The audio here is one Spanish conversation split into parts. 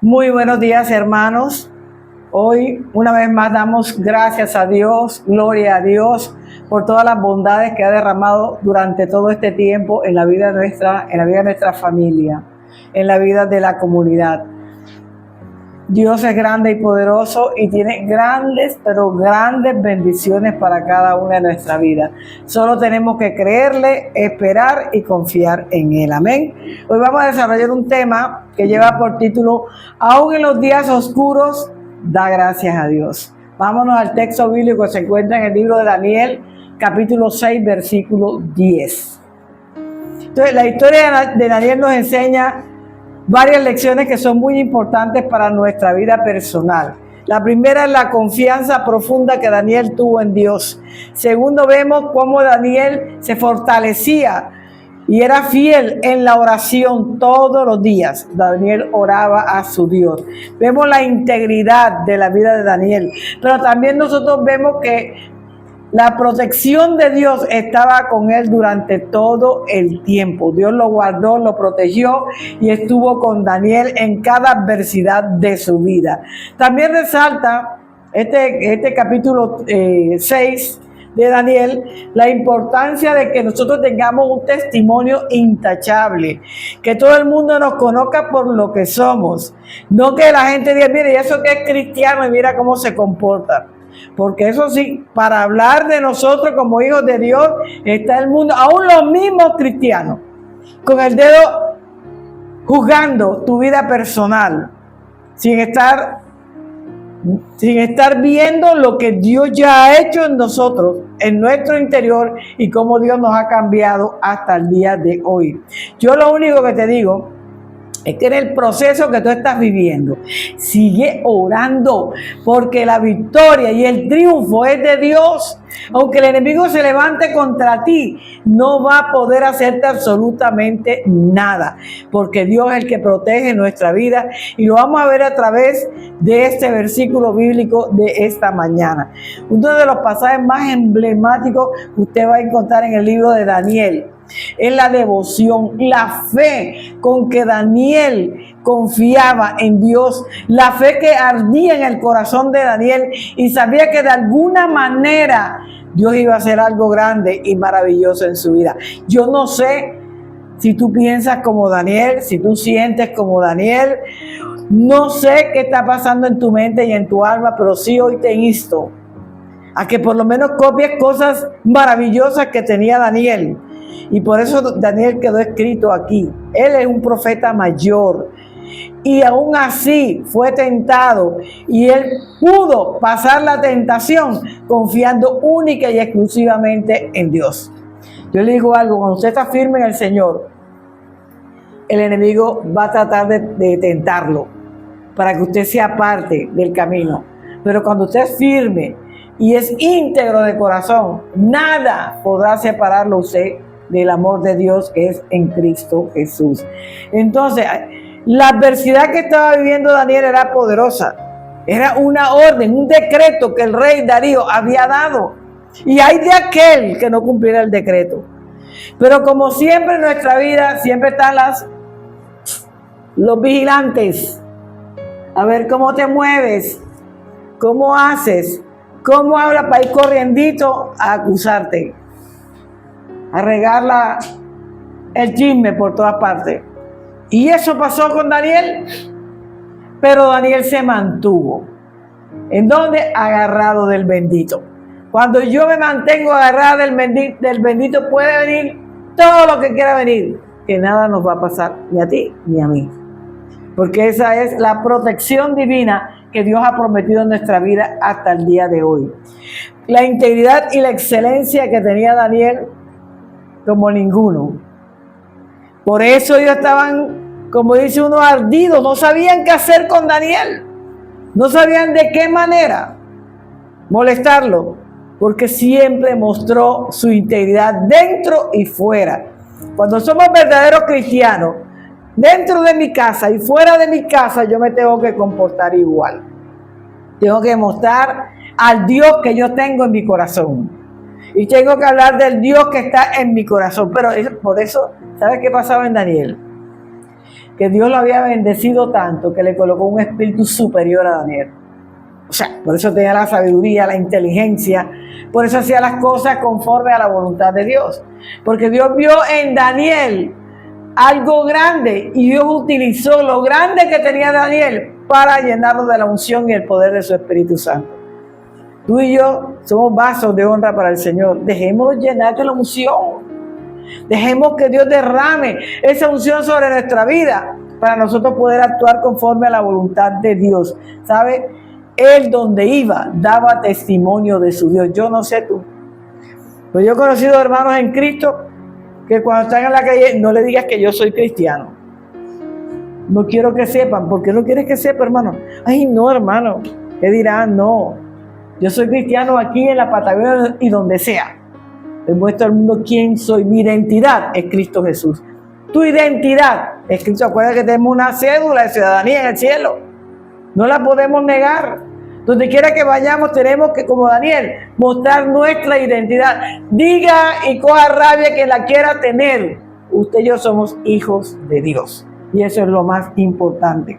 Muy buenos días, hermanos. Hoy, una vez más, damos gracias a Dios, gloria a Dios, por todas las bondades que ha derramado durante todo este tiempo en la vida nuestra, en la vida de nuestra familia, en la vida de la comunidad. Dios es grande y poderoso y tiene grandes, pero grandes bendiciones para cada una de nuestra vida. Solo tenemos que creerle, esperar y confiar en Él. Amén. Hoy vamos a desarrollar un tema que lleva por título, aún en los días oscuros, da gracias a Dios. Vámonos al texto bíblico que se encuentra en el libro de Daniel, capítulo 6, versículo 10. Entonces, la historia de Daniel nos enseña varias lecciones que son muy importantes para nuestra vida personal. La primera es la confianza profunda que Daniel tuvo en Dios. Segundo, vemos cómo Daniel se fortalecía y era fiel en la oración todos los días. Daniel oraba a su Dios. Vemos la integridad de la vida de Daniel, pero también nosotros vemos que la protección de Dios estaba con él durante todo el tiempo. Dios lo guardó, lo protegió y estuvo con Daniel en cada adversidad de su vida. También resalta este capítulo 6 de Daniel la importancia de que nosotros tengamos un testimonio intachable, que todo el mundo nos conozca por lo que somos, no que la gente diga, mire, eso que es cristiano y mira cómo se comporta. Porque eso sí, para hablar de nosotros como hijos de Dios, está el mundo, aún los mismos cristianos, con el dedo juzgando tu vida personal, sin estar viendo lo que Dios ya ha hecho en nosotros, en nuestro interior, y cómo Dios nos ha cambiado hasta el día de hoy. Yo lo único que te digo es que en el proceso que tú estás viviendo, sigue orando, porque la victoria y el triunfo es de Dios. Aunque el enemigo se levante contra ti, no va a poder hacerte absolutamente nada, porque Dios es el que protege nuestra vida, y lo vamos a ver a través de este versículo bíblico de esta mañana. Uno de los pasajes más emblemáticos que usted va a encontrar en el libro de Daniel es la devoción, la fe con que Daniel confiaba en Dios, la fe que ardía en el corazón de Daniel y sabía que de alguna manera Dios iba a hacer algo grande y maravilloso en su vida. Yo no sé si tú piensas como Daniel, si tú sientes como Daniel, no sé qué está pasando en tu mente y en tu alma, pero sí hoy te insto a que por lo menos copies cosas maravillosas que tenía Daniel. Y por eso Daniel quedó escrito aquí. Él es un profeta mayor y aún así fue tentado, y él pudo pasar la tentación confiando única y exclusivamente en Dios. Yo le digo algo, cuando usted está firme en el Señor, el enemigo va a tratar de tentarlo para que usted sea parte del camino. Pero cuando usted es firme y es íntegro de corazón, nada podrá separarlo usted del amor de Dios que es en Cristo Jesús. Entonces, la adversidad que estaba viviendo Daniel era poderosa. Era una orden, un decreto que el rey Darío había dado. Y hay de aquel que no cumpliera el decreto. Pero como siempre en nuestra vida, siempre están los vigilantes. A ver cómo te mueves, cómo haces, cómo hablas para ir corriendito a acusarte, a regar el chisme por todas partes. Y eso pasó con Daniel, pero Daniel se mantuvo. ¿En dónde? Agarrado del bendito. Cuando yo me mantengo agarrado del bendito, puede venir todo lo que quiera venir, que nada nos va a pasar, ni a ti ni a mí. Porque esa es la protección divina que Dios ha prometido en nuestra vida hasta el día de hoy. La integridad y la excelencia que tenía Daniel como ninguno. Por eso ellos estaban, como dice uno, ardidos, no sabían qué hacer con Daniel, no sabían de qué manera molestarlo, porque siempre mostró su integridad dentro y fuera. Cuando somos verdaderos cristianos, dentro de mi casa y fuera de mi casa, yo me tengo que comportar igual. Tengo que mostrar al Dios que yo tengo en mi corazón. Y tengo que hablar del Dios que está en mi corazón. Pero por eso, ¿sabes qué pasaba en Daniel? que Dios lo había bendecido tanto que le colocó un espíritu superior a Daniel. O sea, por eso tenía la sabiduría, la inteligencia, por eso hacía las cosas conforme a la voluntad de Dios. Porque Dios vio en Daniel algo grande y Dios utilizó lo grande que tenía Daniel para llenarlo de la unción y el poder de su Espíritu Santo. Tú y yo somos vasos de honra para el Señor. Dejemos llenar de la unción. Dejemos que Dios derrame esa unción sobre nuestra vida para nosotros poder actuar conforme a la voluntad de Dios. ¿Sabe? Él donde iba daba testimonio de su Dios. Yo no sé tú, pero yo he conocido hermanos en Cristo que cuando están en la calle no le digas que yo soy cristiano. No quiero que sepan. ¿Por qué no quieres que sepa, hermano? Ay, no, hermano. ¿Qué dirán? No. Yo soy cristiano aquí en la Patagonia y donde sea. Les muestro al mundo quién soy. Mi identidad es Cristo Jesús. Tu identidad es Cristo. Acuérdate que tenemos una cédula de ciudadanía en el cielo. No la podemos negar. Donde quiera que vayamos tenemos que, como Daniel, mostrar nuestra identidad. Diga y coja rabia que la quiera tener. Usted y yo somos hijos de Dios. Y eso es lo más importante.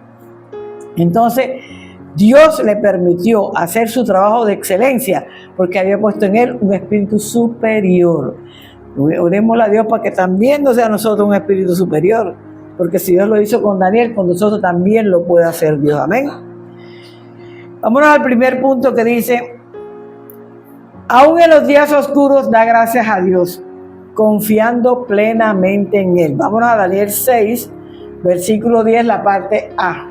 Entonces, Dios le permitió hacer su trabajo de excelencia porque había puesto en él un espíritu superior. Orémosle a Dios para que también nos sea a nosotros un espíritu superior. Porque si Dios lo hizo con Daniel, con nosotros también lo puede hacer Dios. Amén. Vámonos al primer punto que dice: aún en los días oscuros da gracias a Dios, confiando plenamente en Él. Vámonos a Daniel 6, versículo 10, la parte A.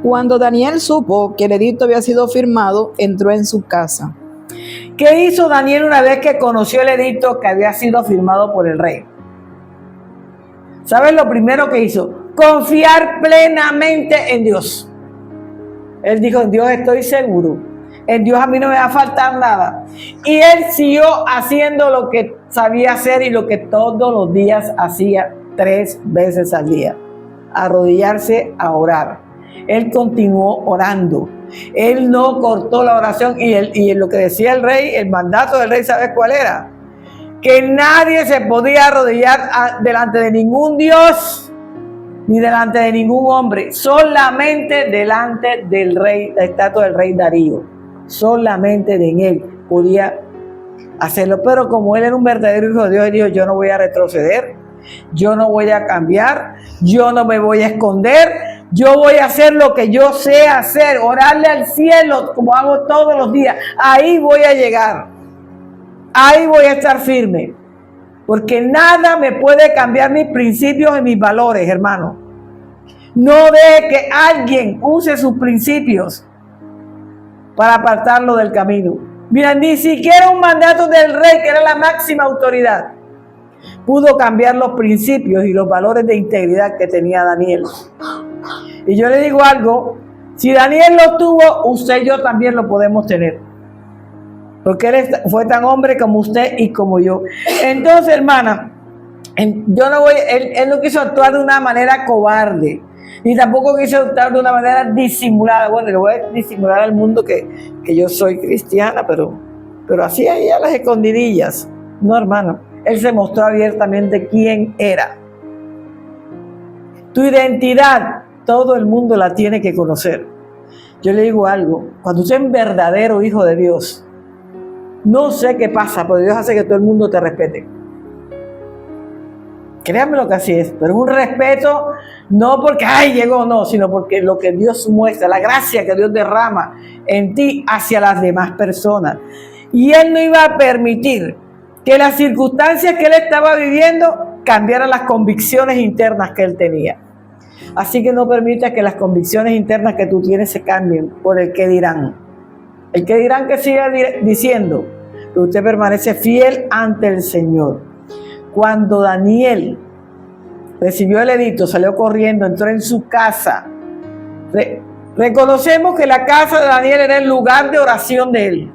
Cuando Daniel supo que el edicto había sido firmado, entró en su casa. ¿Qué hizo Daniel una vez que conoció el edicto que había sido firmado por el rey? ¿Sabes lo primero que hizo? Confiar plenamente en Dios. Él dijo: en Dios estoy seguro, en Dios a mí no me va a faltar nada. Y él siguió haciendo lo que sabía hacer y lo que todos los días hacía 3 veces al día: arrodillarse a orar. Él continuó orando. Él no cortó la oración. Y lo que decía el rey, el mandato del rey, ¿sabes cuál era? Que nadie se podía arrodillar delante de ningún Dios ni delante de ningún hombre, solamente delante del rey, la estatua del rey Darío. Solamente en él podía hacerlo. Pero como él era un verdadero hijo de Dios, él dijo: yo no voy a retroceder, yo no voy a cambiar, yo no me voy a esconder, yo voy a hacer lo que yo sé hacer, orarle al cielo como hago todos los días. Ahí voy a llegar, ahí voy a estar firme. Porque nada me puede cambiar mis principios y mis valores, hermano. No deje que alguien use sus principios para apartarlo del camino. Mira, ni siquiera un mandato del rey, que era la máxima autoridad, pudo cambiar los principios y los valores de integridad que tenía Daniel. Y yo le digo algo: si Daniel lo tuvo, usted y yo también lo podemos tener. Porque él fue tan hombre como usted y como yo. Entonces, hermana, él no quiso actuar de una manera cobarde, ni tampoco quiso actuar de una manera disimulada. Bueno, le voy a disimular al mundo que yo soy cristiana, pero así ahí a las escondidillas. No, hermano, él se mostró abiertamente quién era. Tu identidad, todo el mundo la tiene que conocer. Yo le digo algo: cuando usted es un verdadero hijo de Dios, no sé qué pasa, pero Dios hace que todo el mundo te respete. Créanme lo que así es, pero es un respeto no porque ¡ay, llegó! No, sino porque lo que Dios muestra, la gracia que Dios derrama en ti hacia las demás personas. Y Él no iba a permitir que las circunstancias que Él estaba viviendo cambiaran las convicciones internas que Él tenía. Así que no permita que las convicciones internas que tú tienes se cambien por el que dirán. El que dirán que siga diciendo que usted permanece fiel ante el Señor. Cuando Daniel recibió el edicto, salió corriendo, entró en su casa. Reconocemos que la casa de Daniel era el lugar de oración de él.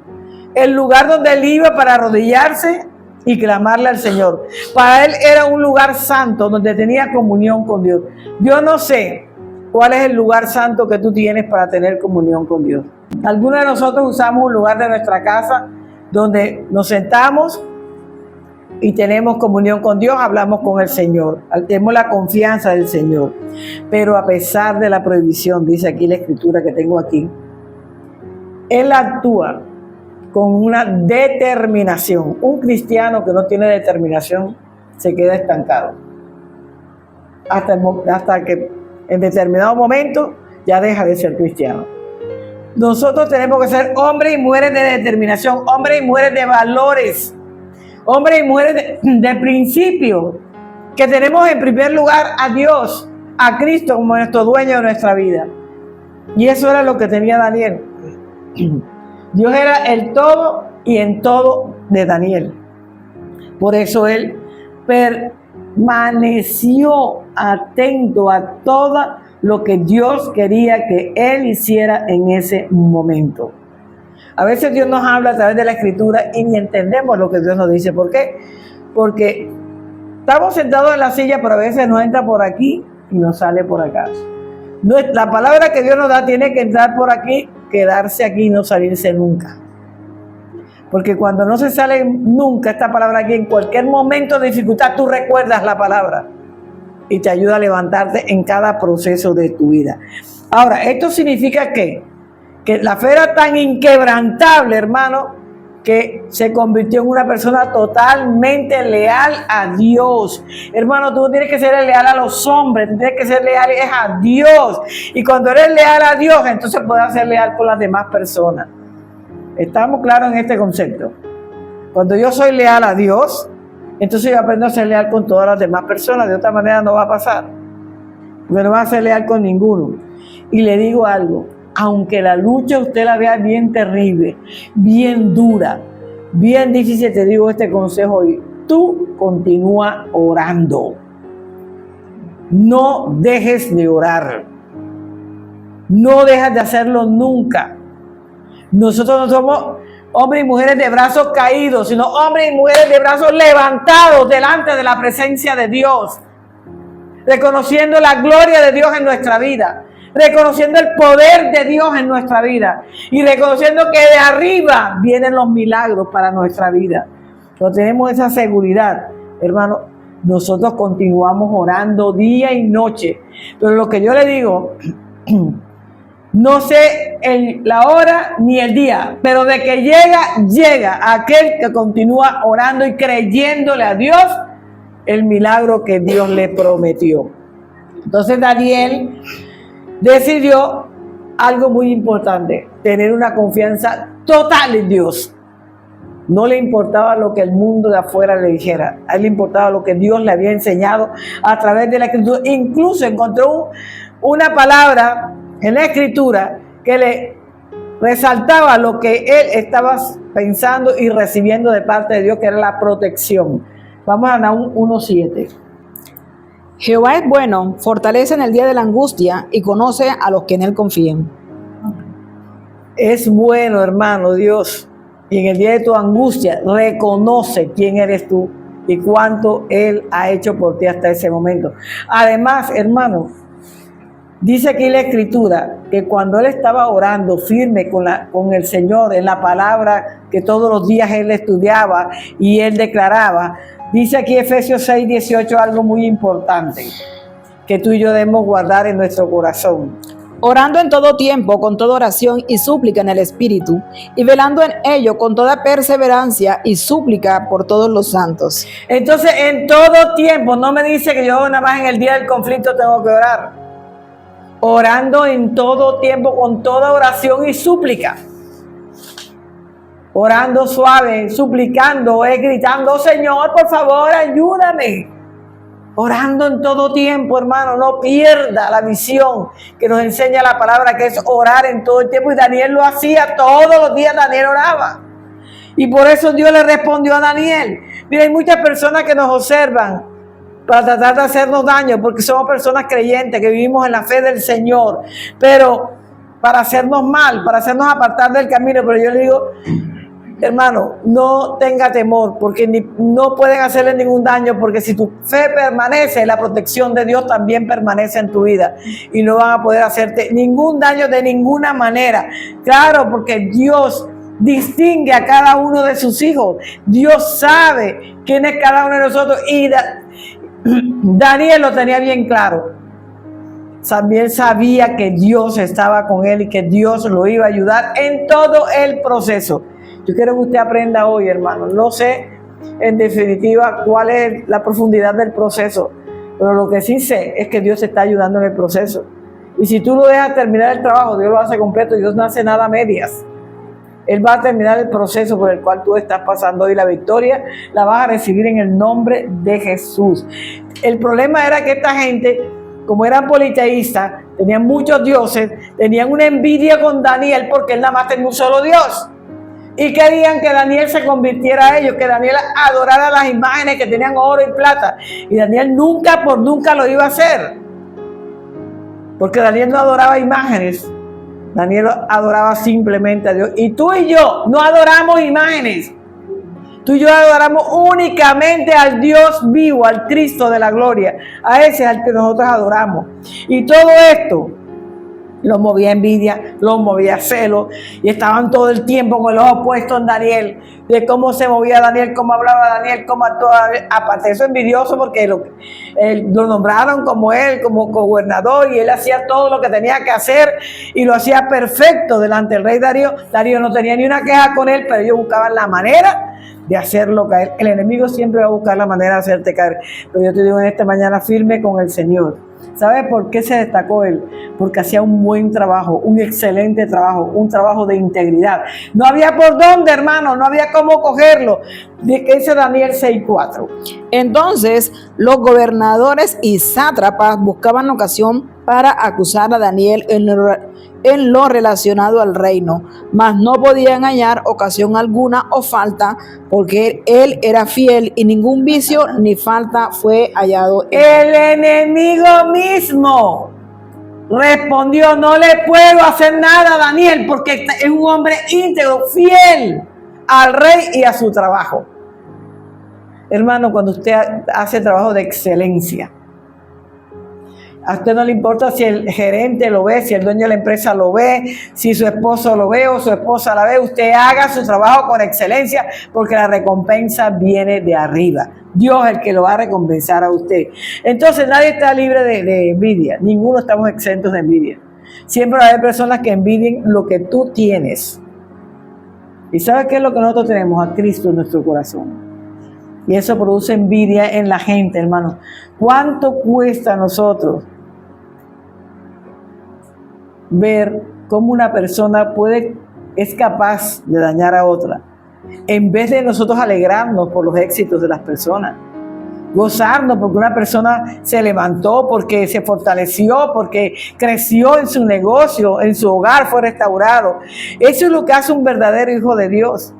El lugar donde él iba para arrodillarse y clamarle al Señor. Para él era un lugar santo donde tenía comunión con Dios. Yo no sé cuál es el lugar santo que tú tienes para tener comunión con Dios. Algunos de nosotros usamos un lugar de nuestra casa donde nos sentamos y tenemos comunión con Dios, hablamos con el Señor, tenemos la confianza del Señor. Pero a pesar de la prohibición, dice aquí la escritura que tengo aquí, Él actúa con una determinación. Un cristiano que no tiene determinación se queda estancado. Hasta que en determinado momento ya deja de ser cristiano. Nosotros tenemos que ser hombres y mujeres de determinación, hombres y mujeres de valores, hombres y mujeres de principios, que tenemos en primer lugar a Dios, a Cristo como nuestro dueño de nuestra vida. Y eso era lo que tenía Daniel. Dios era el todo y en todo de Daniel. Por eso él permaneció atento a todo lo que Dios quería que él hiciera en ese momento. A veces Dios nos habla a través de la Escritura y ni entendemos lo que Dios nos dice. ¿Por qué? Porque estamos sentados en la silla, pero a veces nos entra por aquí y nos sale por acá. La palabra que Dios nos da tiene que entrar por aquí, quedarse aquí y no salirse nunca. Porque cuando no se sale nunca esta palabra aquí, en cualquier momento de dificultad tú recuerdas la palabra y te ayuda a levantarte en cada proceso de tu vida. Ahora, esto significa que la fe era tan inquebrantable, hermano, que se convirtió en una persona totalmente leal a Dios. Hermano, tú no tienes que ser leal a los hombres, tú tienes que ser leal a Dios. Y cuando eres leal a Dios, entonces puedes ser leal con las demás personas. ¿Estamos claros en este concepto? Cuando yo soy leal a Dios, entonces yo aprendo a ser leal con todas las demás personas. De otra manera no va a pasar, porque no va a ser leal con ninguno. Y le digo algo, aunque la lucha usted la vea bien terrible, bien dura, bien difícil, te digo este consejo hoy: tú continúa orando. No dejes de orar. No dejas de hacerlo nunca. Nosotros no somos hombres y mujeres de brazos caídos, sino hombres y mujeres de brazos levantados delante de la presencia de Dios, reconociendo la gloria de Dios en nuestra vida, reconociendo el poder de Dios en nuestra vida y reconociendo que de arriba vienen los milagros para nuestra vida. No tenemos esa seguridad, hermano. Nosotros continuamos orando día y noche, pero lo que yo le digo, no sé la hora ni el día, pero de que llega aquel que continúa orando y creyéndole a Dios el milagro que Dios le prometió. Entonces Daniel decidió algo muy importante: tener una confianza total en Dios. No le importaba lo que el mundo de afuera le dijera, a él le importaba lo que Dios le había enseñado a través de la Escritura. Incluso encontró una palabra en la Escritura que le resaltaba lo que él estaba pensando y recibiendo de parte de Dios, que era la protección. Vamos a Nahum 1:7. Jehová es bueno, fortalece en el día de la angustia y conoce a los que en él confían. Es bueno, hermano, Dios, y en el día de tu angustia reconoce quién eres tú y cuánto Él ha hecho por ti hasta ese momento. Además, hermano, dice aquí la Escritura que cuando él estaba orando firme con el Señor en la palabra que todos los días él estudiaba y él declaraba, dice aquí Efesios 6:18 algo muy importante que tú y yo debemos guardar en nuestro corazón. Orando en todo tiempo, con toda oración y súplica en el Espíritu, y velando en ello con toda perseverancia y súplica por todos los santos. Entonces, en todo tiempo, no me dice que yo nada más en el día del conflicto tengo que orar. Orando en todo tiempo, con toda oración y súplica. Orando suave, suplicando, gritando: Señor, por favor, ayúdame. Orando en todo tiempo, hermano, no pierda la visión que nos enseña la palabra, que es orar en todo el tiempo. Y Daniel lo hacía todos los días, Daniel oraba. Y por eso Dios le respondió a Daniel. Mira, hay muchas personas que nos observan para tratar de hacernos daño, porque somos personas creyentes que vivimos en la fe del Señor, pero para hacernos mal, para hacernos apartar del camino. Pero yo le digo, hermano, no tenga temor, porque no pueden hacerle ningún daño, porque si tu fe permanece, la protección de Dios también permanece en tu vida y no van a poder hacerte ningún daño de ninguna manera. Claro, porque Dios distingue a cada uno de sus hijos. Dios sabe quién es cada uno de nosotros. Y Daniel lo tenía bien claro. También sabía que Dios estaba con él y que Dios lo iba a ayudar en todo el proceso. Yo quiero que usted aprenda hoy, hermano. No sé, en definitiva, cuál es la profundidad del proceso, pero lo que sí sé es que Dios te está ayudando en el proceso. Y si tú lo dejas terminar el trabajo, Dios lo hace completo. Dios no hace nada a medias. Él va a terminar el proceso por el cual tú estás pasando y la victoria la vas a recibir en el nombre de Jesús. El problema era que esta gente, como eran politeístas, tenían muchos dioses, tenían una envidia con Daniel porque él nada más tenía un solo Dios. Y querían que Daniel se convirtiera a ellos, que Daniel adorara las imágenes que tenían oro y plata. Y Daniel nunca por nunca lo iba a hacer. Porque Daniel no adoraba imágenes. Daniel adoraba simplemente a Dios. Y tú y yo no adoramos imágenes. Tú y yo adoramos únicamente al Dios vivo, al Cristo de la gloria. A ese es al que nosotros adoramos. Y todo esto los movía envidia, los movía celo, y estaban todo el tiempo con los ojos puestos en Daniel, de cómo se movía Daniel, cómo hablaba Daniel, cómo actuaba. Aparte de eso, envidioso porque lo nombraron como gobernador, y él hacía todo lo que tenía que hacer y lo hacía perfecto delante del rey Darío. Darío no tenía ni una queja con él, pero ellos buscaban la manera de hacerlo caer. El enemigo siempre va a buscar la manera de hacerte caer, pero yo te digo en esta mañana, firme con el Señor. ¿Sabes por qué se destacó él? Porque hacía un buen trabajo, un excelente trabajo, un trabajo de integridad. No había por dónde, hermano, no había cómo cogerlo. Dice Daniel 6:4. Entonces los gobernadores y sátrapas buscaban ocasión para acusar a Daniel en lo relacionado al reino, mas no podían hallar ocasión alguna o falta, porque él era fiel y ningún vicio ni falta fue hallado en él. El enemigo mismo respondió: no le puedo hacer nada a Daniel porque es un hombre íntegro, fiel al rey y a su trabajo. Hermano, cuando usted hace trabajo de excelencia, a usted no le importa si el gerente lo ve, si el dueño de la empresa lo ve, si su esposo lo ve o su esposa la ve. Usted haga su trabajo con excelencia, porque la recompensa viene de arriba. Dios es el que lo va a recompensar a usted. Entonces nadie está libre de envidia. Ninguno estamos exentos de envidia. Siempre va a haber personas que envidien lo que tú tienes. ¿Y sabes qué es lo que nosotros tenemos? A Cristo en nuestro corazón. Y eso produce envidia en la gente, hermano. ¿Cuánto cuesta a nosotros ver cómo una persona es capaz de dañar a otra, en vez de nosotros alegrarnos por los éxitos de las personas, gozarnos porque una persona se levantó, porque se fortaleció, porque creció en su negocio, en su hogar, fue restaurado? Eso es lo que hace un verdadero hijo de Dios.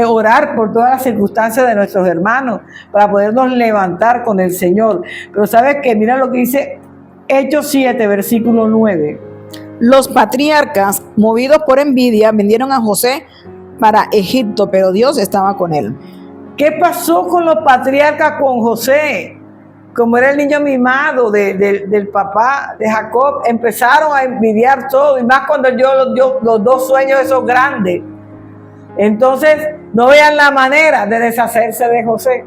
Orar por todas las circunstancias de nuestros hermanos para podernos levantar con el Señor. Pero ¿sabes qué? Mira lo que dice Hechos 7, versículo 9. Los patriarcas, movidos por envidia, vendieron a José para Egipto, pero Dios estaba con él. ¿Qué pasó con los patriarcas con José? Como era el niño mimado del papá de Jacob, empezaron a envidiar todo, y más cuando Dios les dio los dos sueños esos grandes. Entonces no vean la manera de deshacerse de José.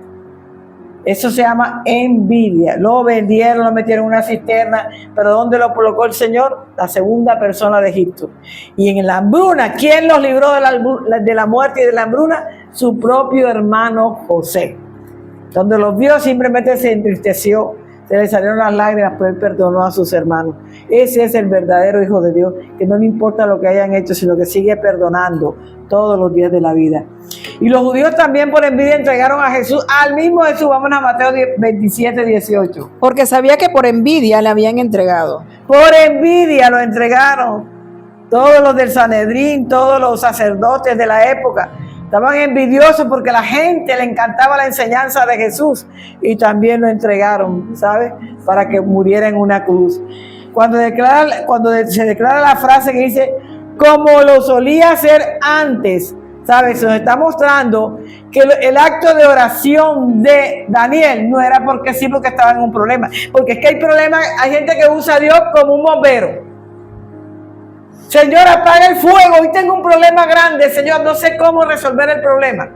Eso se llama envidia. Lo vendieron, lo metieron en una cisterna, pero ¿dónde lo colocó el Señor? La segunda persona de Egipto. Y en la hambruna, ¿quién los libró de la muerte y de la hambruna? Su propio hermano José. Donde los vio, simplemente se entristeció, se le salieron las lágrimas, pero él perdonó a sus hermanos. Ese es el verdadero hijo de Dios, que no le importa lo que hayan hecho, sino que sigue perdonando todos los días de la vida. Y los judíos también por envidia entregaron a Jesús, al mismo Jesús. Vamos a Mateo 27, 18. Porque sabía que por envidia le habían entregado. Por envidia lo entregaron. Todos los del Sanedrín, todos los sacerdotes de la época estaban envidiosos porque a la gente le encantaba la enseñanza de Jesús, y también lo entregaron, ¿sabes? Para que muriera en una cruz. Cuando se declara la frase que dice, como lo solía hacer antes, ¿sabes? Nos está mostrando que el acto de oración de Daniel no era porque sí, porque estaba en un problema. Porque es que hay problemas, hay gente que usa a Dios como un bombero. Señor, apaga el fuego, hoy tengo un problema grande, Señor, no sé cómo resolver el problema.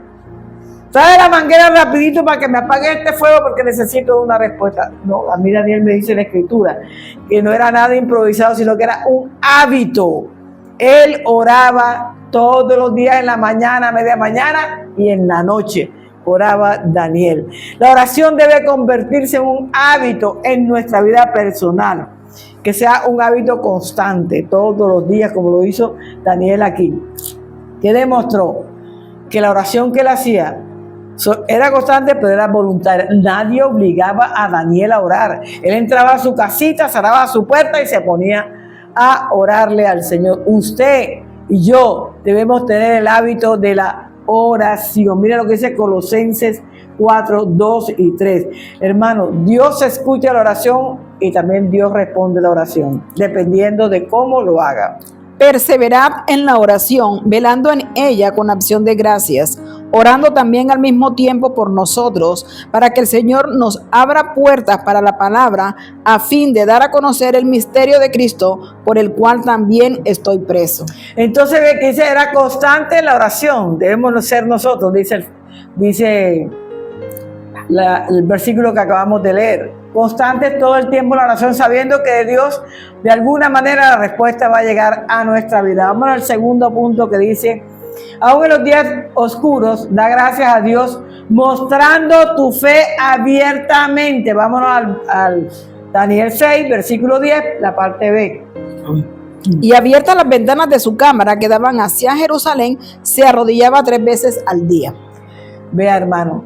Trae la manguera rapidito para que me apague este fuego porque necesito una respuesta. No, a mí Daniel me dice en la escritura que no era nada improvisado, sino que era un hábito. Él oraba todos los días, en la mañana, a media mañana y en la noche. Oraba Daniel. La oración debe convertirse en un hábito en nuestra vida personal, que sea un hábito constante todos los días, como lo hizo Daniel aquí, que demostró que la oración que él hacía era constante, pero era voluntaria. Nadie obligaba a Daniel a orar. Él entraba a su casita, cerraba su puerta y se ponía a orarle al Señor. Usted y yo debemos tener el hábito de la oración. Mira lo que dice Colosenses 4, 2 y 3. Hermano, Dios escucha la oración y también Dios responde la oración, dependiendo de cómo lo haga. Perseverad en la oración, velando en ella con acción de gracias, orando también al mismo tiempo por nosotros, para que el Señor nos abra puertas para la palabra, a fin de dar a conocer el misterio de Cristo, por el cual también estoy preso. Entonces, ve que dice, era constante la oración, debemos ser nosotros, dice el versículo que acabamos de leer. Constante todo el tiempo la oración, sabiendo que de Dios, de alguna manera, la respuesta va a llegar a nuestra vida. Vamos al segundo punto que dice, aún en los días oscuros, da gracias a Dios, mostrando tu fe abiertamente. Vámonos al Daniel 6, versículo 10, la parte B. Y abiertas las ventanas de su cámara que daban hacia Jerusalén, se arrodillaba 3 veces al día. Vea, hermano,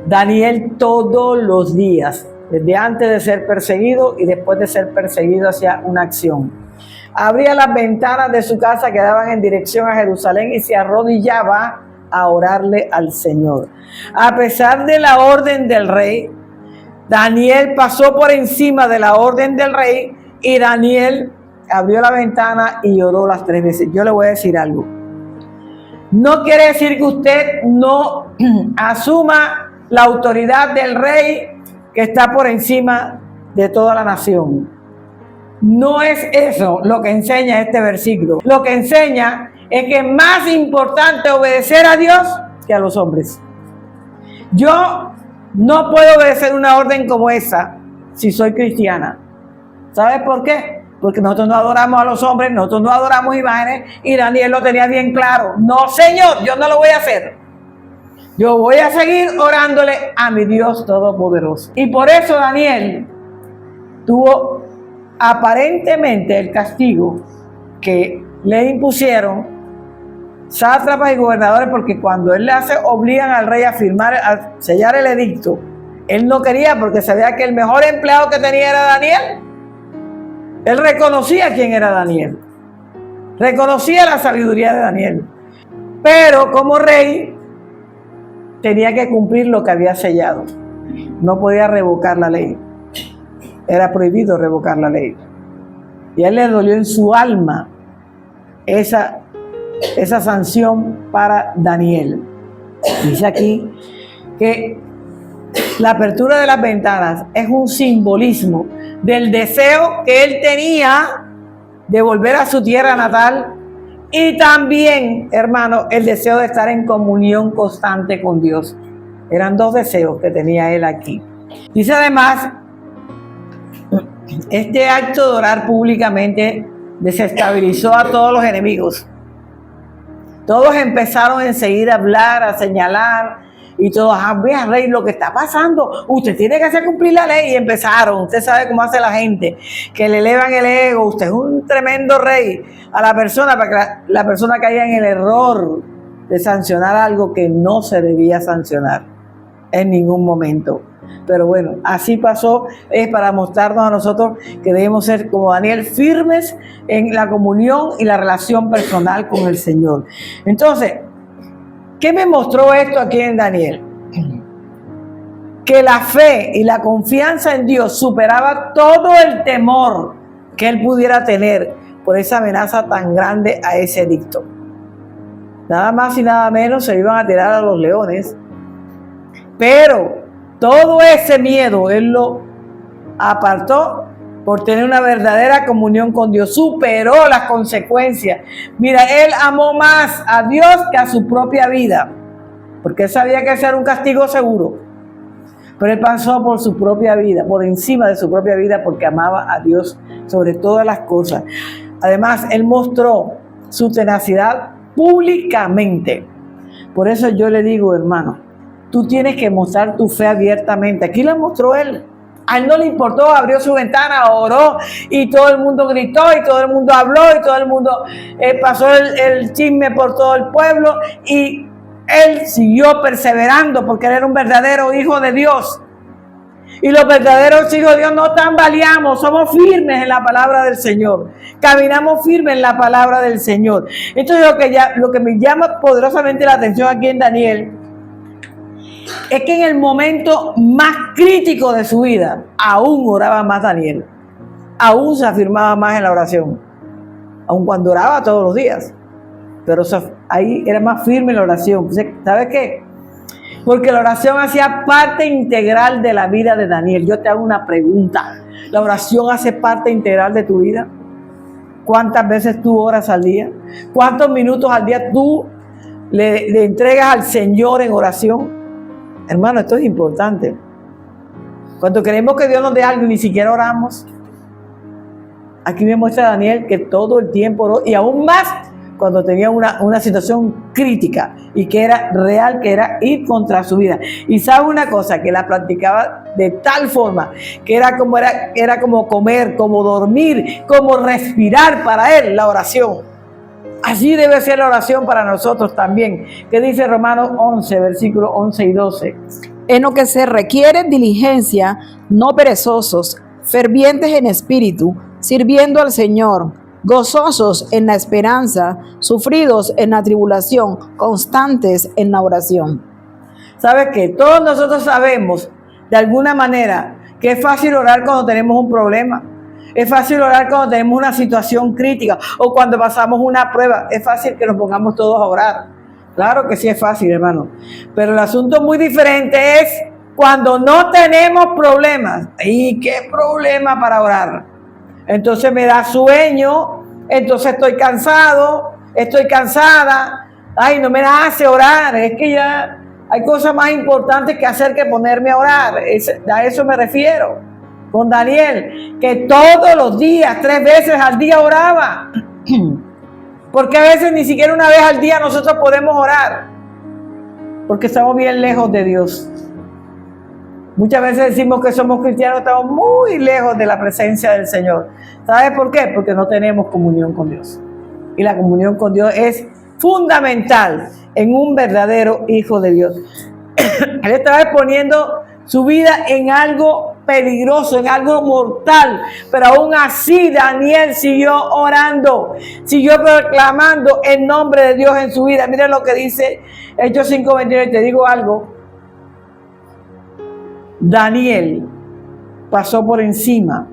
Daniel todos los días, desde antes de ser perseguido y después de ser perseguido, hacía una acción. Abría las ventanas de su casa que daban en dirección a Jerusalén y se arrodillaba a orarle al Señor. A pesar de la orden del rey, Daniel pasó por encima de la orden del rey y Daniel abrió la ventana y oró las 3 veces. Yo le voy a decir algo. No quiere decir que usted no asuma la autoridad del rey que está por encima de toda la nación. No es eso lo que enseña este versículo. Lo que enseña es que es más importante obedecer a Dios que a los hombres. Yo no puedo obedecer una orden como esa si soy cristiana. ¿Sabes por qué? Porque nosotros no adoramos a los hombres, nosotros no adoramos imágenes, y Daniel lo tenía bien claro. No, Señor, yo no lo voy a hacer. Yo voy a seguir orándole a mi Dios Todopoderoso. Y por eso Daniel tuvo aparentemente el castigo que le impusieron sátrapas y gobernadores, porque cuando él obligan al rey a firmar, a sellar el edicto, él no quería, porque sabía que el mejor empleado que tenía era Daniel. Él reconocía quién era Daniel, reconocía la sabiduría de Daniel, pero como rey tenía que cumplir lo que había sellado. No podía revocar la ley. Era prohibido revocar la ley. Y a él le dolió en su alma esa sanción para Daniel. Dice aquí que la apertura de las ventanas es un simbolismo del deseo que él tenía de volver a su tierra natal. Y también, hermano, el deseo de estar en comunión constante con Dios. Eran 2 deseos que tenía él aquí. Dice además, este acto de orar públicamente desestabilizó a todos los enemigos. Todos empezaron enseguida a hablar, a señalar, y todos, vea, rey, lo que está pasando, usted tiene que hacer cumplir la ley. Y empezaron, usted sabe cómo hace la gente, que le elevan el ego, usted es un tremendo rey, a la persona, para que la persona caiga en el error de sancionar algo que no se debía sancionar en ningún momento. Pero bueno, así pasó. Es para mostrarnos a nosotros que debemos ser como Daniel, firmes en la comunión y la relación personal con el Señor. Entonces, ¿qué me mostró esto aquí en Daniel? Que la fe y la confianza en Dios superaba todo el temor que él pudiera tener por esa amenaza tan grande a ese edicto. Nada más y nada menos se iban a tirar a los leones. Pero todo ese miedo él lo apartó por tener una verdadera comunión con Dios. Superó las consecuencias. Mira, él amó más a Dios que a su propia vida, porque él sabía que ese era un castigo seguro. Pero él pasó por su propia vida, por encima de su propia vida, porque amaba a Dios sobre todas las cosas. Además, él mostró su tenacidad públicamente. Por eso yo le digo, hermano, tú tienes que mostrar tu fe abiertamente. Aquí la mostró él. A él no le importó, abrió su ventana, oró y todo el mundo gritó y todo el mundo habló y todo el mundo pasó el chisme por todo el pueblo y él siguió perseverando porque él era un verdadero hijo de Dios. Y los verdaderos hijos de Dios no tambaleamos, somos firmes en la palabra del Señor. Caminamos firmes en la palabra del Señor. Entonces lo que me llama poderosamente la atención aquí en Daniel es que en el momento más crítico de su vida, aún oraba más Daniel. Aún se afirmaba más en la oración. Aun cuando oraba todos los días. Pero ahí era más firme en la oración. ¿Sabes qué? Porque la oración hacía parte integral de la vida de Daniel. Yo te hago una pregunta. ¿La oración hace parte integral de tu vida? ¿Cuántas veces tú oras al día? ¿Cuántos minutos al día tú le entregas al Señor en oración? Hermano, esto es importante. Cuando queremos que Dios nos dé algo y ni siquiera oramos. Aquí me muestra Daniel que todo el tiempo oró, y aún más cuando tenía una situación crítica y que era real, que era ir contra su vida. Y sabe una cosa, que la practicaba de tal forma que era como comer, como dormir, como respirar para él, la oración. Así debe ser la oración para nosotros también. ¿Qué dice Romanos 11, versículos 11 y 12? En lo que se requiere diligencia, no perezosos, fervientes en espíritu, sirviendo al Señor, gozosos en la esperanza, sufridos en la tribulación, constantes en la oración. ¿Sabes qué? Todos nosotros sabemos, de alguna manera, que es fácil orar cuando tenemos un problema. Es fácil orar cuando tenemos una situación crítica o cuando pasamos una prueba. Es fácil que nos pongamos todos a orar. Claro que sí es fácil, hermano. Pero el asunto muy diferente es cuando no tenemos problemas. ¿Y qué problema para orar? Entonces me da sueño, entonces estoy cansado, estoy cansada. Ay, no me hace orar. Es que ya hay cosas más importantes que hacer que ponerme a orar. A eso me refiero. Con Daniel, que todos los días, 3 veces al día oraba. Porque a veces ni siquiera una vez al día nosotros podemos orar. Porque estamos bien lejos de Dios. Muchas veces decimos que somos cristianos, estamos muy lejos de la presencia del Señor. ¿Sabes por qué? Porque no tenemos comunión con Dios. Y la comunión con Dios es fundamental en un verdadero hijo de Dios. Él estaba exponiendo su vida en algo peligroso, en algo mortal, pero aún así Daniel siguió orando, siguió proclamando el nombre de Dios en su vida. Mira lo que dice Hechos 5:29. Te digo algo, Daniel pasó por encima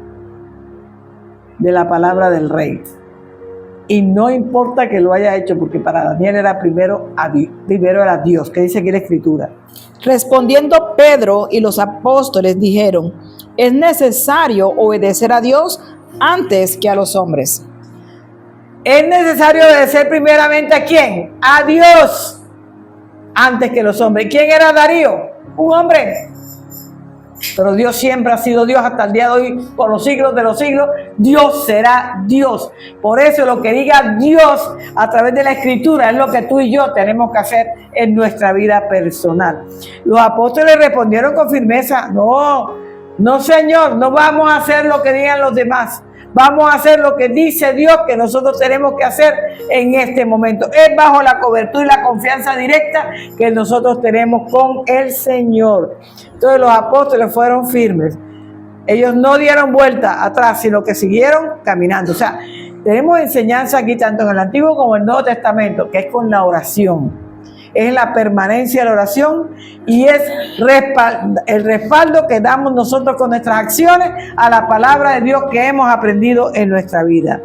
de la palabra del rey, y no importa que lo haya hecho, porque para Daniel era primero era Dios. ¿Qué dice aquí la Escritura? Respondiendo Pedro y los apóstoles dijeron: es necesario obedecer a Dios antes que a los hombres. Es necesario obedecer primeramente ¿a quién? A Dios, antes que los hombres. ¿Quién era Darío? Un hombre. Pero Dios siempre ha sido Dios hasta el día de hoy, por los siglos de los siglos. Dios será Dios. Por eso lo que diga Dios a través de la Escritura es lo que tú y yo tenemos que hacer en nuestra vida personal. Los apóstoles respondieron con firmeza: no Señor, no vamos a hacer lo que digan los demás. Vamos a hacer lo que dice Dios que nosotros tenemos que hacer en este momento. Es bajo la cobertura y la confianza directa que nosotros tenemos con el Señor. Entonces los apóstoles fueron firmes. Ellos no dieron vuelta atrás, sino que siguieron caminando. O sea, tenemos enseñanza aquí tanto en el Antiguo como en el Nuevo Testamento, que es con la oración. Es la permanencia de la oración y es el respaldo que damos nosotros con nuestras acciones a la palabra de Dios que hemos aprendido en nuestra vida.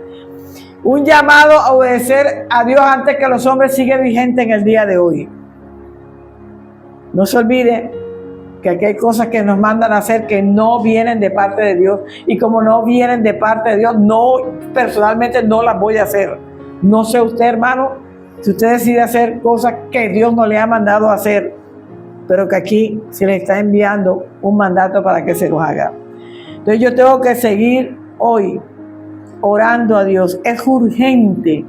Un llamado a obedecer a Dios antes que a los hombres sigue vigente en el día de hoy. No se olvide que aquí hay cosas que nos mandan a hacer que no vienen de parte de Dios, y como no vienen de parte de Dios, personalmente no las voy a hacer. No sé usted, hermano, si usted decide hacer cosas que Dios no le ha mandado a hacer, pero que aquí se le está enviando un mandato para que se los haga. Entonces yo tengo que seguir hoy orando a Dios. Es urgente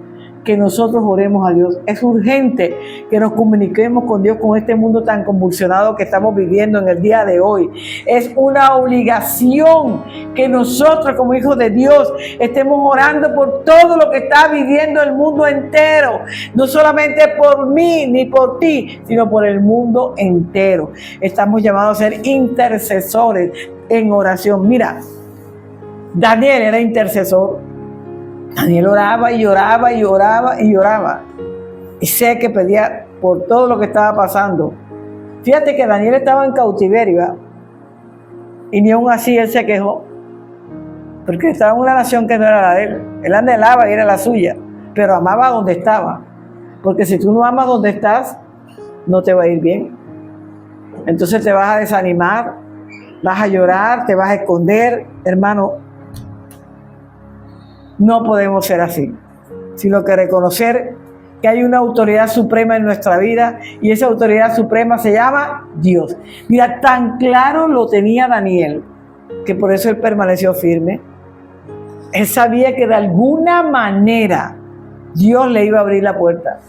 que nosotros oremos a Dios. Es urgente que nos comuniquemos con Dios, con este mundo tan convulsionado que estamos viviendo en el día de hoy. Es una obligación que nosotros como hijos de Dios estemos orando por todo lo que está viviendo el mundo entero. No solamente por mí ni por ti, sino por el mundo entero. Estamos llamados a ser intercesores en oración. Mira, Daniel era intercesor. Daniel oraba y oraba y oraba y oraba. Y sé que pedía por todo lo que estaba pasando. Fíjate que Daniel estaba en cautiverio, ¿verdad? Y ni aún así él se quejó. Porque estaba en una nación que no era la de él. Él anhelaba y era la suya. Pero amaba donde estaba. Porque si tú no amas donde estás, no te va a ir bien. Entonces te vas a desanimar, vas a llorar, te vas a esconder. Hermano, no podemos ser así, sino que reconocer que hay una autoridad suprema en nuestra vida, y esa autoridad suprema se llama Dios. Mira, tan claro lo tenía Daniel, que por eso él permaneció firme. Él sabía que de alguna manera Dios le iba a abrir la puerta.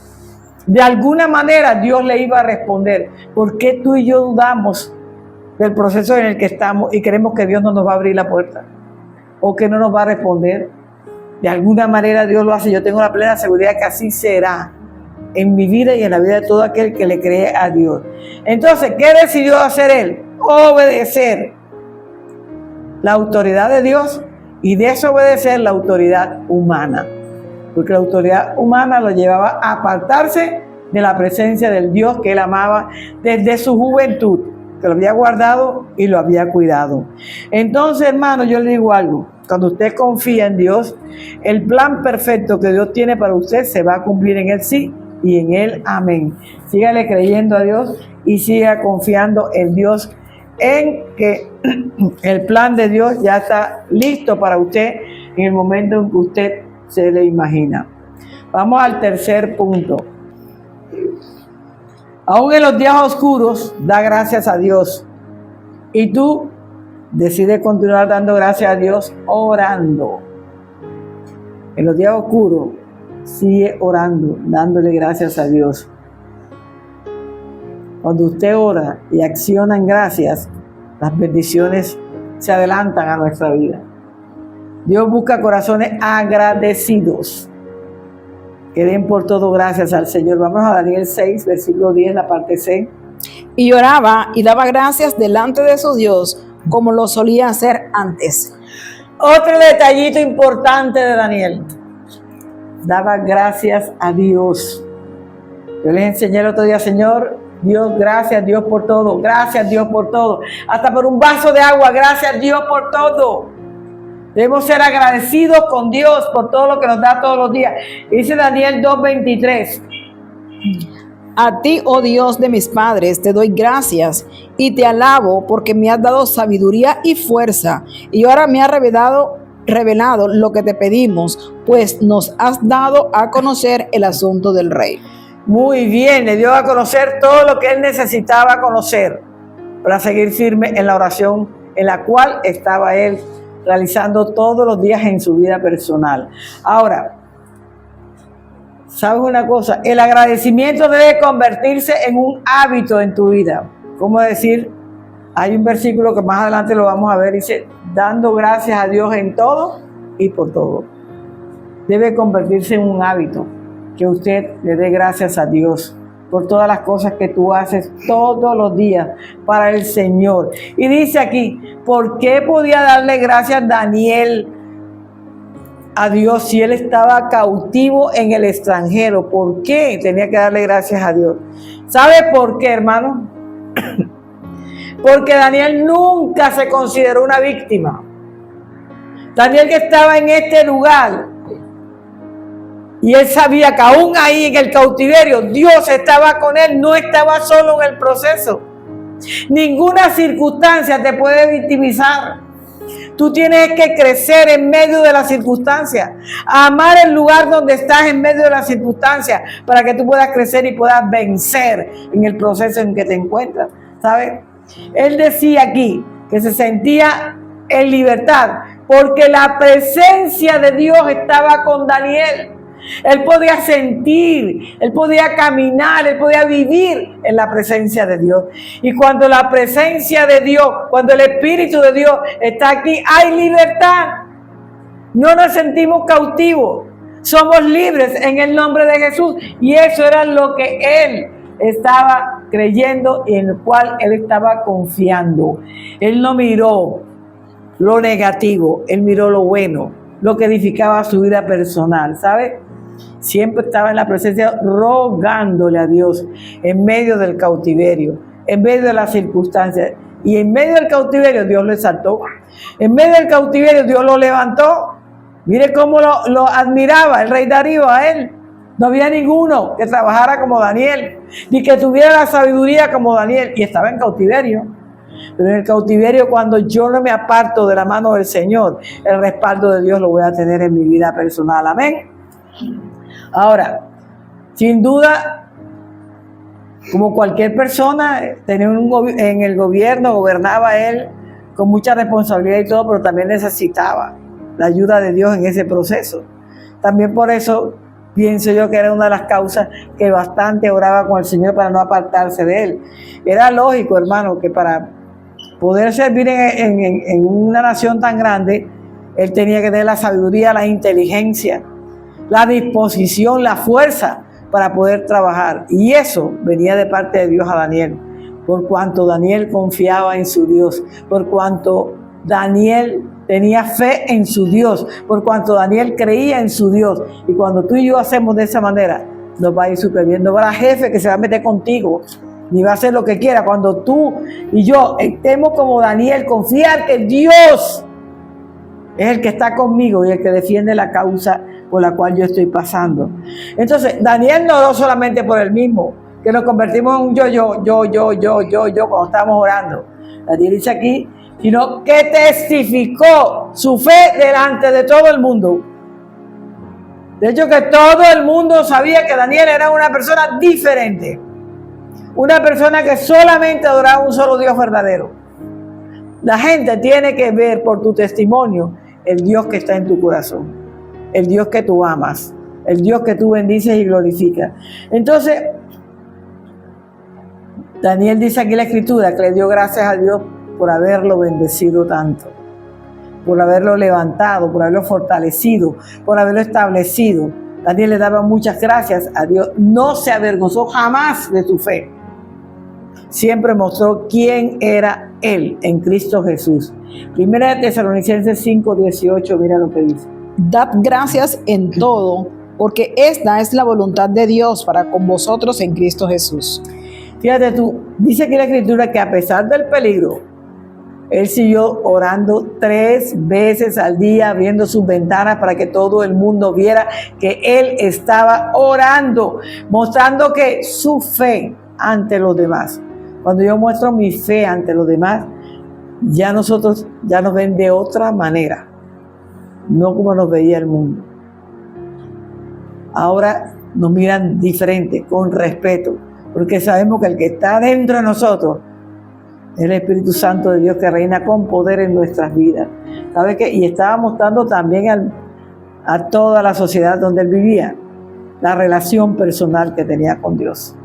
De alguna manera Dios le iba a responder. ¿Por qué tú y yo dudamos del proceso en el que estamos y creemos que Dios no nos va a abrir la puerta? ¿O que no nos va a responder? De alguna manera Dios lo hace. Yo tengo la plena seguridad que así será en mi vida y en la vida de todo aquel que le cree a Dios. Entonces, ¿qué decidió hacer él? Obedecer la autoridad de Dios y desobedecer la autoridad humana. Porque la autoridad humana lo llevaba a apartarse de la presencia del Dios que él amaba desde su juventud, que lo había guardado y lo había cuidado. Entonces, hermano, yo le digo algo. Cuando usted confía en Dios, el plan perfecto que Dios tiene para usted se va a cumplir en el sí y en el amén. Sígale creyendo a Dios y siga confiando en Dios, en que el plan de Dios ya está listo para usted en el momento en que usted se le imagina. Vamos al tercer punto. Aún en los días oscuros, da gracias a Dios. Y tú decide continuar dando gracias a Dios orando. En los días oscuros, sigue orando, dándole gracias a Dios. Cuando usted ora y acciona en gracias, las bendiciones se adelantan a nuestra vida. Dios busca corazones agradecidos que den por todo gracias al Señor. Vamos a Daniel 6, versículo 10, la parte C. Y oraba y daba gracias delante de su Dios, como lo solía hacer antes. Otro detallito importante de Daniel. Daba gracias a Dios. Yo les enseñé el otro día, Señor, Dios, gracias Dios por todo. Gracias Dios por todo. Hasta por un vaso de agua, gracias Dios por todo. Debemos ser agradecidos con Dios por todo lo que nos da todos los días. Dice Daniel 2:23. A ti, oh Dios de mis padres, te doy gracias y te alabo porque me has dado sabiduría y fuerza, y ahora me has revelado lo que te pedimos, pues nos has dado a conocer el asunto del rey. Muy bien, le dio a conocer todo lo que él necesitaba conocer para seguir firme en la oración en la cual estaba él realizando todos los días en su vida personal. Ahora, ¿sabes una cosa? El agradecimiento debe convertirse en un hábito en tu vida. ¿Cómo decir? Hay un versículo que más adelante lo vamos a ver, dice, dando gracias a Dios en todo y por todo. Debe convertirse en un hábito, que usted le dé gracias a Dios por todas las cosas que tú haces todos los días para el Señor. Y dice aquí, ¿por qué podía darle gracias Daniel a Dios si él estaba cautivo en el extranjero? ¿Por qué tenía que darle gracias a Dios? ¿Sabe por qué, hermano? Porque Daniel nunca se consideró una víctima. Daniel, que estaba en este lugar, y él sabía que aún ahí en el cautiverio Dios estaba con él, no estaba solo en el proceso. Ninguna circunstancia te puede victimizar. Tú tienes que crecer en medio de las circunstancias, amar el lugar donde estás en medio de las circunstancias, para que tú puedas crecer y puedas vencer en el proceso en que te encuentras, ¿sabes? Él decía aquí que se sentía en libertad porque la presencia de Dios estaba con Daniel. Él podía sentir, él podía caminar, él podía vivir en la presencia de Dios. Y cuando la presencia de Dios, cuando el Espíritu de Dios está aquí, hay libertad. No nos sentimos cautivos, somos libres en el nombre de Jesús. Y eso era lo que él estaba creyendo y en el cual él estaba confiando. Él no miró lo negativo, él miró lo bueno, lo que edificaba su vida personal, ¿sabes? Siempre estaba en la presencia rogándole a Dios en medio del cautiverio, en medio de las circunstancias. Y en medio del cautiverio Dios lo exaltó. En medio del cautiverio Dios lo levantó. Mire cómo lo admiraba el rey Darío a él. No había ninguno que trabajara como Daniel, ni que tuviera la sabiduría como Daniel. Y estaba en cautiverio. Pero en el cautiverio, cuando yo no me aparto de la mano del Señor, el respaldo de Dios lo voy a tener en mi vida personal. Amén. Ahora, sin duda, como cualquier persona, tenía en el gobierno, gobernaba él con mucha responsabilidad y todo, pero también necesitaba la ayuda de Dios en ese proceso. También por eso pienso yo que era una de las causas que bastante oraba con el Señor para no apartarse de él. Era lógico, hermano, que para poder servir en una nación tan grande, él tenía que tener la sabiduría, la inteligencia, la disposición, la fuerza para poder trabajar. Y eso venía de parte de Dios a Daniel, por cuanto Daniel confiaba en su Dios, por cuanto Daniel tenía fe en su Dios, por cuanto Daniel creía en su Dios. Y cuando tú y yo hacemos de esa manera, nos va a ir súper bien. No habrá jefe que se va a meter contigo, ni va a hacer lo que quiera. Cuando tú y yo estemos como Daniel, confiar que Dios es el que está conmigo y el que defiende la causa por la cual yo estoy pasando. Entonces, Daniel no oró solamente por él mismo, que nos convertimos en un yo cuando estamos orando. Daniel dice aquí, sino que testificó su fe delante de todo el mundo. De hecho, que todo el mundo sabía que Daniel era una persona diferente. Una persona que solamente adoraba a un solo Dios verdadero. La gente tiene que ver por tu testimonio el Dios que está en tu corazón, el Dios que tú amas, el Dios que tú bendices y glorificas. Entonces, Daniel dice aquí en la Escritura que le dio gracias a Dios por haberlo bendecido tanto, por haberlo levantado, por haberlo fortalecido, por haberlo establecido. Daniel le daba muchas gracias a Dios. No se avergonzó jamás de su fe. Siempre mostró quién era él en Cristo Jesús. Primera de Tesalonicenses 5:18, mira lo que dice. Dad gracias en todo, porque esta es la voluntad de Dios para con vosotros en Cristo Jesús. Fíjate tú, dice aquí la Escritura que a pesar del peligro, él siguió orando 3 veces al día, abriendo sus ventanas para que todo el mundo viera que él estaba orando, mostrando que su fe ante los demás. Cuando yo muestro mi fe ante los demás, ya nos ven de otra manera, no como nos veía el mundo. Ahora nos miran diferente, con respeto, porque sabemos que el que está dentro de nosotros es el Espíritu Santo de Dios que reina con poder en nuestras vidas. ¿Sabe qué? Y estaba mostrando también a toda la sociedad donde él vivía la relación personal que tenía con Dios.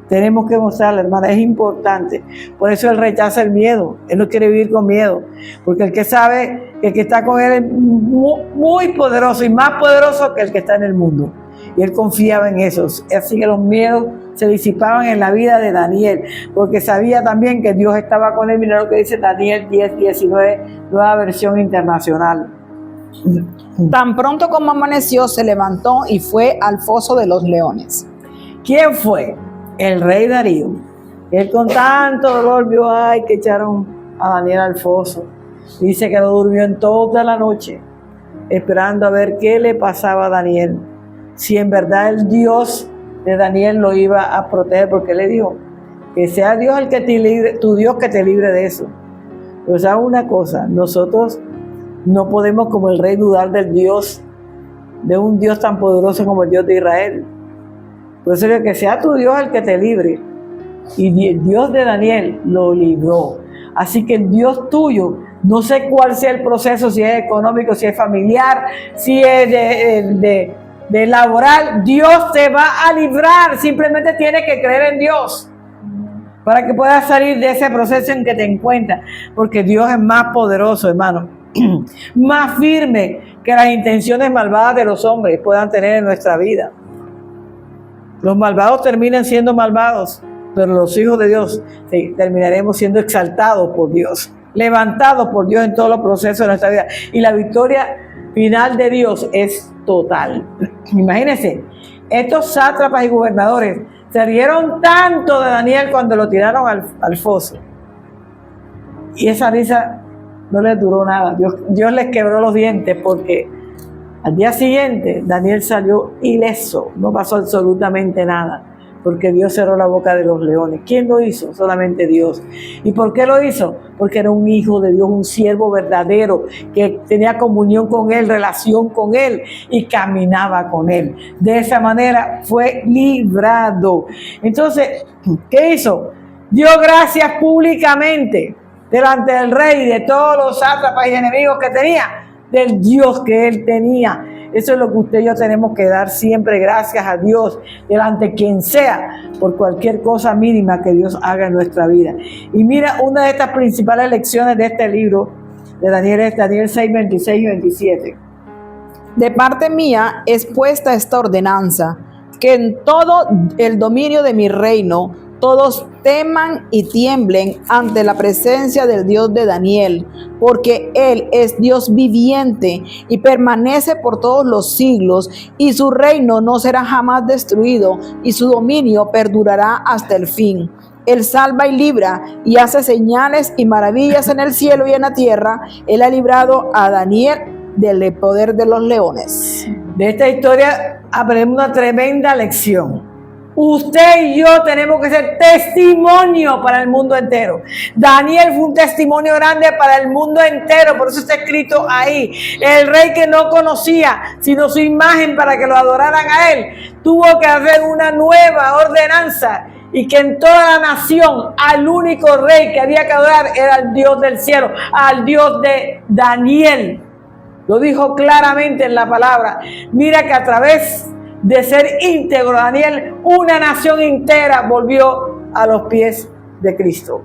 Tenemos que mostrarle, hermana, es importante. Por eso él rechaza el miedo. Él no quiere vivir con miedo. Porque el que sabe que el que está con él es muy poderoso y más poderoso que el que está en el mundo. Y él confiaba en eso. Así que los miedos se disipaban en la vida de Daniel. Porque sabía también que Dios estaba con él. Mira lo que dice Daniel 10:19, nueva versión internacional. Tan pronto como amaneció, se levantó y fue al foso de los leones. ¿Quién fue? El rey Darío. Él con tanto dolor vio, que echaron a Daniel al foso. Dice que no durmió en toda la noche, esperando a ver qué le pasaba a Daniel. Si en verdad el Dios de Daniel lo iba a proteger, porque le dijo Que sea Dios el que te libre, tu Dios que te libre de eso. Pero ¿sabes una cosa? Nosotros no podemos como el rey dudar del Dios, de un Dios tan poderoso como el Dios de Israel. Por eso es que sea tu Dios el que te libre. Y el Dios de Daniel lo libró. Así que el Dios tuyo, no sé cuál sea el proceso, si es económico, si es familiar, si es de laboral, Dios te va a librar. Simplemente tienes que creer en Dios para que puedas salir de ese proceso en que te encuentras. Porque Dios es más poderoso, hermano, más firme que las intenciones malvadas de los hombres puedan tener en nuestra vida. Los malvados terminan siendo malvados, pero los hijos de Dios terminaremos siendo exaltados por Dios, levantados por Dios en todos los procesos de nuestra vida. Y la victoria final de Dios es total. Imagínense, estos sátrapas y gobernadores se rieron tanto de Daniel cuando lo tiraron al foso. Y esa risa no les duró nada. Dios les quebró los dientes, porque al día siguiente Daniel salió ileso. No pasó absolutamente nada, porque Dios cerró la boca de los leones. ¿Quién lo hizo? Solamente Dios. ¿Y por qué lo hizo? Porque era un hijo de Dios, un siervo verdadero, que tenía comunión con Él, relación con Él, y caminaba con Él. De esa manera fue librado. Entonces, ¿qué hizo? Dio gracias públicamente delante del rey y de todos los sátrapas y enemigos que tenía, del Dios que él tenía. Eso es lo que usted y yo tenemos que dar siempre, gracias a Dios, delante de quien sea, por cualquier cosa mínima que Dios haga en nuestra vida. Y mira, una de estas principales lecciones de este libro de Daniel es Daniel 6, 26 y 27. De parte mía es puesta esta ordenanza, que en todo el dominio de mi reino todos teman y tiemblen ante la presencia del Dios de Daniel, porque Él es Dios viviente y permanece por todos los siglos, y su reino no será jamás destruido, y su dominio perdurará hasta el fin. Él salva y libra, y hace señales y maravillas en el cielo y en la tierra. Él ha librado a Daniel del poder de los leones. De esta historia aprendemos una tremenda lección. Usted y yo tenemos que ser testimonio para el mundo entero. Daniel fue un testimonio grande para el mundo entero, por eso está escrito ahí. El rey que no conocía sino su imagen para que lo adoraran a él, tuvo que hacer una nueva ordenanza, y que en toda la nación al único rey que había que adorar era el Dios del cielo, al Dios de Daniel. Lo dijo claramente en la palabra. Mira que a través de ser íntegro Daniel, una nación entera volvió a los pies de Cristo.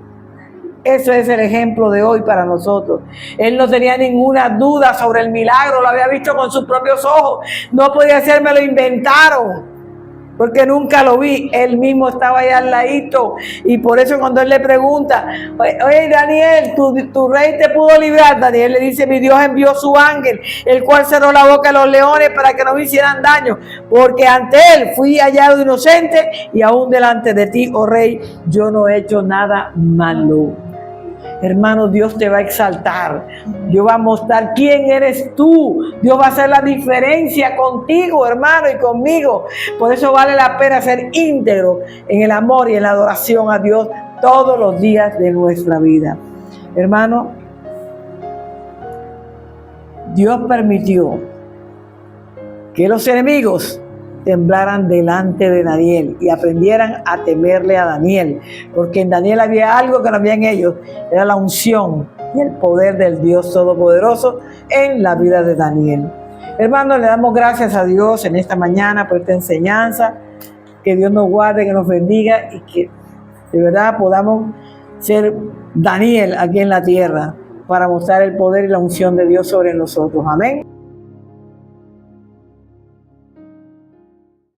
Eso es el ejemplo de hoy para nosotros. Él no tenía ninguna duda sobre el milagro, lo había visto con sus propios ojos. No podía ser, me lo inventaron, porque nunca lo vi. Él mismo estaba allá al ladito. Y por eso cuando él le pregunta, oye Daniel, tu rey te pudo librar, Daniel le dice, mi Dios envió su ángel, el cual cerró la boca de los leones para que no me hicieran daño, porque ante él fui hallado inocente, y aún delante de ti, oh rey, yo no he hecho nada malo. Hermano, Dios te va a exaltar. Dios va a mostrar quién eres tú. Dios va a hacer la diferencia contigo, hermano, y conmigo. Por eso vale la pena ser íntegro en el amor y en la adoración a Dios todos los días de nuestra vida. Hermano, Dios permitió que los enemigos temblaran delante de Daniel y aprendieran a temerle a Daniel, porque en Daniel había algo que no había en ellos, era la unción y el poder del Dios Todopoderoso en la vida de Daniel. Hermanos, le damos gracias a Dios en esta mañana por esta enseñanza. Que Dios nos guarde, que nos bendiga, y que de verdad podamos ser Daniel aquí en la tierra para mostrar el poder y la unción de Dios sobre nosotros. Amén.